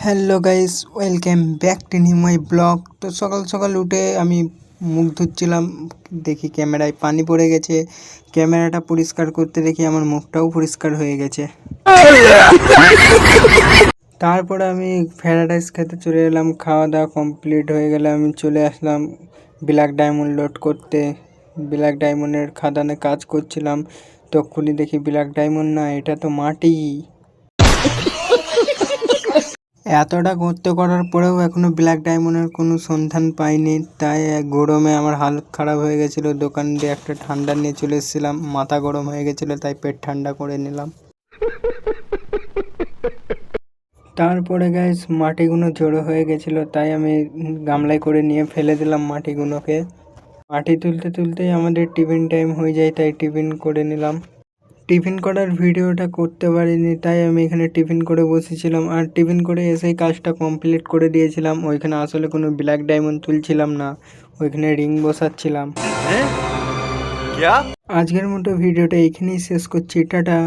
Hello guys, welcome back to new my blog. তো সকাল সকাল উঠে আমি মুখ ধুচ্ছিলাম, দেখি ক্যামেরায় পানি পড়ে গেছে। ক্যামেরাটা পরিষ্কার করতে দেখি আমার মুখটাও পরিষ্কার হয়ে গেছে। তারপরে আমি ফ্রাইড রাইস খেতে চলে এলাম। খাওয়া দাওয়া কমপ্লিট হয়ে গেলে আমি চলে আসলাম ব্ল্যাক ডায়মন্ড লোড করতে। ব্ল্যাক ডায়মন্ডের খাদানে কাজ করছিলাম, তখনই দেখি ব্ল্যাক ডায়মন্ড না, এটা তো মাটি। এতটা গর্ত করার পরেও এখনো ব্ল্যাক ডায়মন্ডের কোনো সন্ধান পাইনি, তাই গরমে আমার হালত খারাপ হয়ে গেছিলো। দোকান দিয়ে একটা ঠান্ডা নিয়ে চলে এসেছিলাম, মাথা গরম হয়ে গেছিলো তাই পেট ঠান্ডা করে নিলাম। তারপরে গাইস মাটিগুলো জড়ো হয়ে গেছিলো, তাই আমি গামলায় করে নিয়ে ফেলে দিলাম মাটিগুলোকে। মাটি তুলতে তুলতেই আমাদের টিফিন টাইম হয়ে যায়, তাই টিফিন করে নিলাম। টিফিন করার ভিডিওটা করতে পারিনি, তাই আমি এখানে টিফিন করে বসেছিলাম। আর টিফিন করে এসেই কাজটা কমপ্লিট করে দিয়েছিলাম। ওইখানে আসলে কোনো ব্ল্যাক ডায়মন্ড তুলছিলাম না, ওইখানে রিং বসাচ্ছিলাম। আজকের মতো ভিডিওটা এইখানেই শেষ করছি, টাটা।